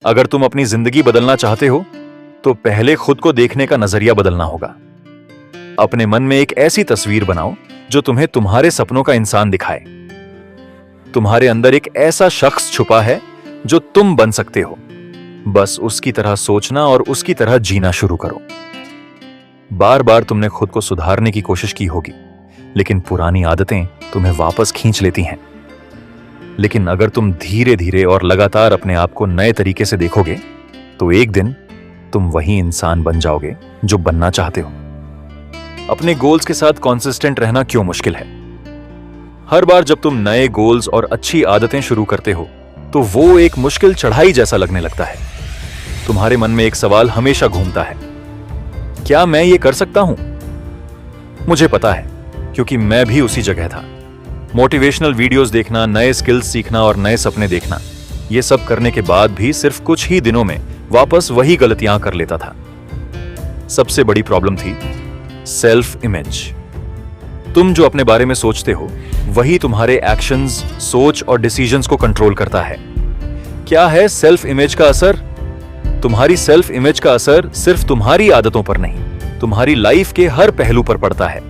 अगर तुम अपनी जिंदगी बदलना चाहते हो तो पहले खुद को देखने का नजरिया बदलना होगा। अपने मन में एक ऐसी तस्वीर बनाओ जो तुम्हें तुम्हारे सपनों का इंसान दिखाए। तुम्हारे अंदर एक ऐसा शख्स छुपा है जो तुम बन सकते हो। बस उसकी तरह सोचना और उसकी तरह जीना शुरू करो। बार बार तुमने खुद को सुधारने की कोशिश की होगी, लेकिन पुरानी आदतें तुम्हें वापस खींच लेती हैं। लेकिन अगर तुम धीरे धीरे और लगातार अपने आप को नए तरीके से देखोगे तो एक दिन तुम वही इंसान बन जाओगे जो बनना चाहते हो। अपने गोल्स के साथ कॉन्सिस्टेंट रहना क्यों मुश्किल है? हर बार जब तुम नए गोल्स और अच्छी आदतें शुरू करते हो तो वो एक मुश्किल चढ़ाई जैसा लगने लगता है। तुम्हारे मन में एक सवाल हमेशा घूमता है, क्या मैं ये कर सकता हूं? मुझे पता है, क्योंकि मैं भी उसी जगह था। मोटिवेशनल वीडियोस देखना, नए स्किल्स सीखना और नए सपने देखना, ये सब करने के बाद भी सिर्फ कुछ ही दिनों में वापस वही गलतियां कर लेता था। सबसे बड़ी प्रॉब्लम थी सेल्फ इमेज। तुम जो अपने बारे में सोचते हो वही तुम्हारे एक्शंस, सोच और डिसीजंस को कंट्रोल करता है। क्या है सेल्फ इमेज का असर? तुम्हारी सेल्फ इमेज का असर सिर्फ तुम्हारी आदतों पर नहीं, तुम्हारी लाइफ के हर पहलू पर पड़ता है।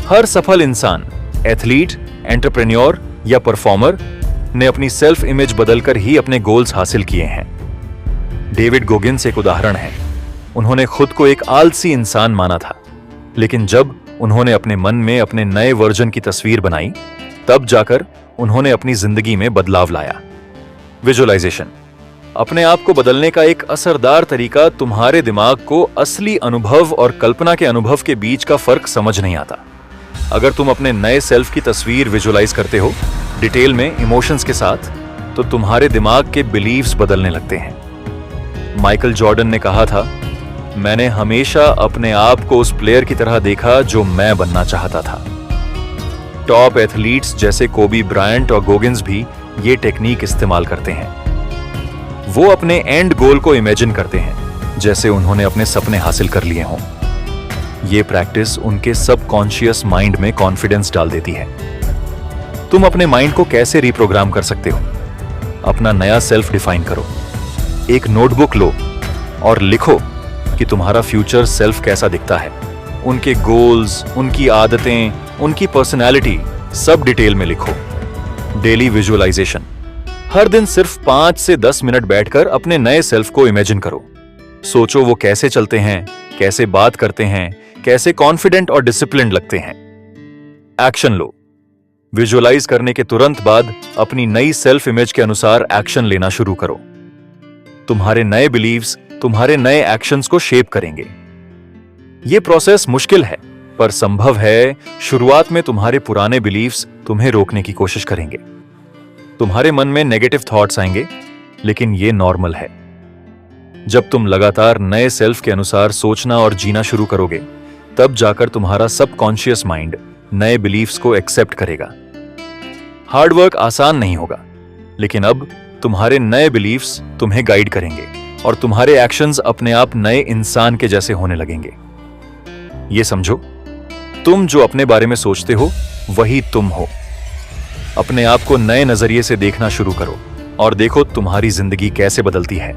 हर सफल इंसान, एथलीट, एंटरप्रेन्योर या परफॉर्मर ने अपनी सेल्फ इमेज बदलकर ही अपने गोल्स हासिल किए हैं। डेविड गोगिन्स एक उदाहरण है। उन्होंने खुद को एक आलसी इंसान माना था, लेकिन जब उन्होंने अपने मन में अपने नए वर्जन की तस्वीर बनाई, तब जाकर उन्होंने अपनी जिंदगी में बदलाव लाया। विजुअलाइजेशन। अपने आप को बदलने का एक असरदार तरीका तुम्हारे दिमाग को असली अनुभव और कल्पना के अनुभव के बीच का फर्क समझ नहीं आता। अगर तुम अपने नए सेल्फ की तस्वीर विजुअलाइज करते हो डिटेल में, इमोशंस के साथ, तो तुम्हारे दिमाग के बिलीव्स बदलने लगते हैं। माइकल जॉर्डन ने कहा था, मैंने हमेशा अपने आप को उस प्लेयर की तरह देखा जो मैं बनना चाहता था। टॉप एथलीट्स जैसे कोबी ब्रायंट और गोगिन्स भी ये टेक्निक इस्तेमाल करते हैं। वो अपने एंड गोल को इमेजिन करते हैं जैसे उन्होंने अपने सपने हासिल कर लिए हों। ये प्रैक्टिस उनके सबकॉन्शियस माइंड में कॉन्फिडेंस डाल देती है। तुम अपने माइंड को कैसे रिप्रोग्राम कर सकते हो? अपना नया सेल्फ डिफाइन करो। एक नोटबुक लो और लिखो कि तुम्हारा फ्यूचर सेल्फ कैसा दिखता है। उनके गोल्स, उनकी आदतें, उनकी पर्सनैलिटी, सब डिटेल में लिखो। Daily visualisation. हर दिन सिर्फ 5 से 10 मिनट बैठकर अपने नए सेल्फ को इमेजिन करो। सोचो वो कैसे चलते हैं, कैसे बात करते हैं, कैसे कॉन्फिडेंट और डिसिप्लिन्ड लगते हैं। एक्शन लो। विजुअलाइज करने के तुरंत बाद अपनी नई सेल्फ इमेज के अनुसार एक्शन लेना शुरू करो। तुम्हारे नए बिलीव्स तुम्हारे नए एक्शंस को शेप करेंगे। यह प्रोसेस मुश्किल है पर संभव है। शुरुआत में तुम्हारे पुराने बिलीव्स तुम्हें रोकने की कोशिश करेंगे। तुम्हारे मन में नेगेटिव थॉट्स आएंगे, लेकिन यह नॉर्मल है। जब तुम लगातार नए सेल्फ के अनुसार सोचना और जीना शुरू करोगे, तब जाकर तुम्हारा सबकॉन्शियस माइंड नए बिलीव्स को एक्सेप्ट करेगा। हार्ड वर्क आसान नहीं होगा, लेकिन अब तुम्हारे नए बिलीव्स तुम्हें गाइड करेंगे और तुम्हारे एक्शंस अपने आप नए इंसान के जैसे होने लगेंगे। ये समझो, तुम जो अपने बारे में सोचते हो वही तुम हो। अपने आप को नए नजरिए से देखना शुरू करो और देखो तुम्हारी जिंदगी कैसे बदलती है।